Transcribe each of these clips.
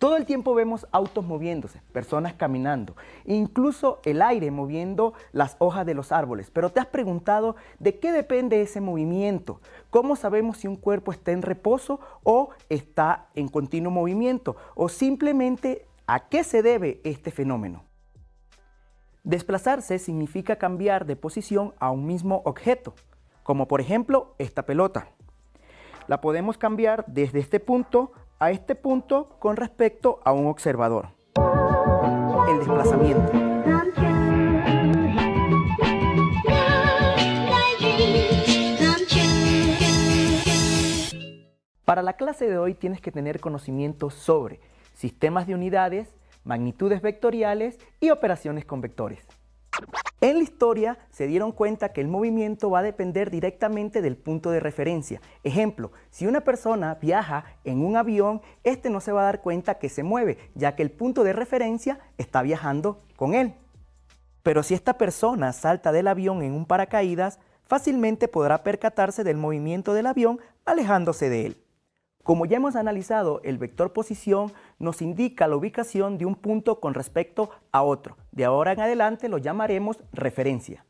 Todo el tiempo vemos autos moviéndose, personas caminando, incluso el aire moviendo las hojas de los árboles. Pero ¿te has preguntado de qué depende ese movimiento? ¿Cómo sabemos si un cuerpo está en reposo o está en continuo movimiento? O simplemente, ¿a qué se debe este fenómeno? Desplazarse significa cambiar de posición a un mismo objeto, como por ejemplo esta pelota. La podemos cambiar desde este punto a este punto con respecto a un observador. El desplazamiento. Para la clase de hoy tienes que tener conocimientos sobre sistemas de unidades, magnitudes vectoriales y operaciones con vectores. En la historia se dieron cuenta que el movimiento va a depender directamente del punto de referencia. Ejemplo, si una persona viaja en un avión, este no se va a dar cuenta que se mueve, ya que el punto de referencia está viajando con él. Pero si esta persona salta del avión en un paracaídas, fácilmente podrá percatarse del movimiento del avión alejándose de él. Como ya hemos analizado, el vector posición nos indica la ubicación de un punto con respecto a otro. De ahora en adelante lo llamaremos referencia.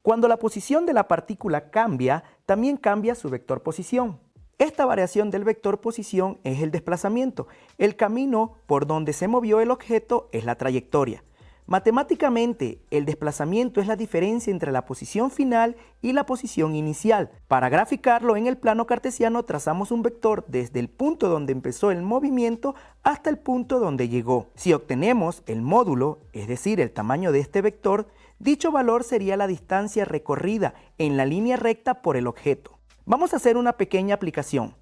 Cuando la posición de la partícula cambia, también cambia su vector posición. Esta variación del vector posición es el desplazamiento. El camino por donde se movió el objeto es la trayectoria. Matemáticamente, el desplazamiento es la diferencia entre la posición final y la posición inicial. Para graficarlo en el plano cartesiano trazamos un vector desde el punto donde empezó el movimiento hasta el punto donde llegó. Si obtenemos el módulo, es decir, el tamaño de este vector, dicho valor sería la distancia recorrida en la línea recta por el objeto. Vamos a hacer una pequeña aplicación.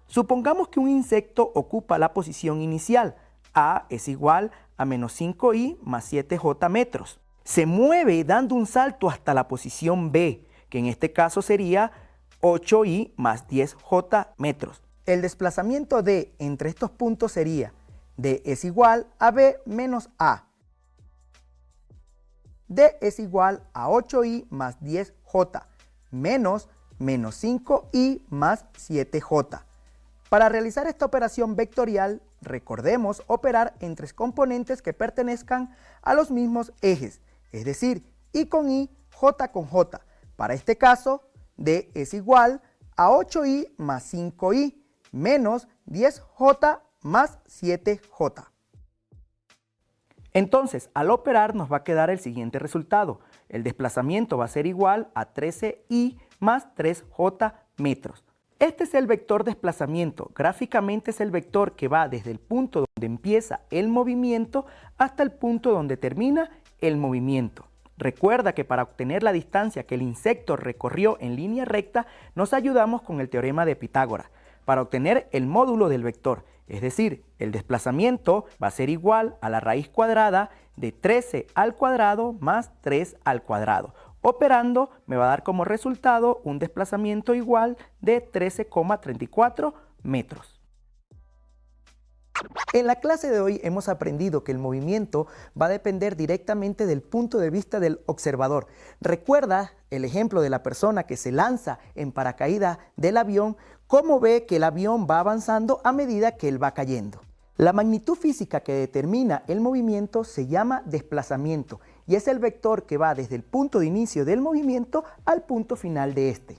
Supongamos que un insecto ocupa la posición inicial. A es igual a menos 5i más 7j metros. Se mueve dando un salto hasta la posición B, que en este caso sería 8i más 10j metros. El desplazamiento D entre estos puntos sería D es igual a B menos A. D es igual a 8i más 10j menos 5i más 7j. Para realizar esta operación vectorial, recordemos operar en tres componentes que pertenezcan a los mismos ejes, es decir, I con I, J con J. Para este caso, D es igual a 8i más 5i menos 10j más 7j. Entonces, al operar nos va a quedar el siguiente resultado. El desplazamiento va a ser igual a 13i más 3j metros. Este es el vector desplazamiento. Gráficamente es el vector que va desde el punto donde empieza el movimiento hasta el punto donde termina el movimiento. Recuerda que para obtener la distancia que el insecto recorrió en línea recta, nos ayudamos con el teorema de Pitágoras para obtener el módulo del vector. Es decir, el desplazamiento va a ser igual a la raíz cuadrada de 13 al cuadrado más 3 al cuadrado. Operando me va a dar como resultado un desplazamiento igual de 13,34 metros. En la clase de hoy hemos aprendido que el movimiento va a depender directamente del punto de vista del observador. Recuerda el ejemplo de la persona que se lanza en paracaídas del avión, cómo ve que el avión va avanzando a medida que él va cayendo. La magnitud física que determina el movimiento se llama desplazamiento y es el vector que va desde el punto de inicio del movimiento al punto final de este.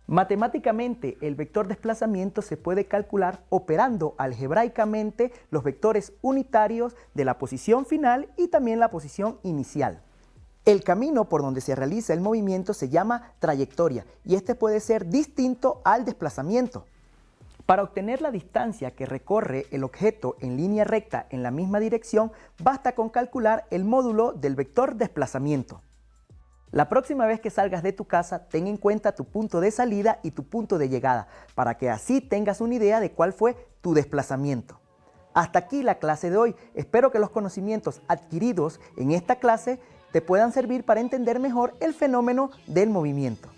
Matemáticamente, el vector desplazamiento se puede calcular operando algebraicamente los vectores unitarios de la posición final y también la posición inicial. El camino por donde se realiza el movimiento se llama trayectoria y este puede ser distinto al desplazamiento. Para obtener la distancia que recorre el objeto en línea recta en la misma dirección, basta con calcular el módulo del vector desplazamiento. La próxima vez que salgas de tu casa, ten en cuenta tu punto de salida y tu punto de llegada, para que así tengas una idea de cuál fue tu desplazamiento. Hasta aquí la clase de hoy. Espero que los conocimientos adquiridos en esta clase te puedan servir para entender mejor el fenómeno del movimiento.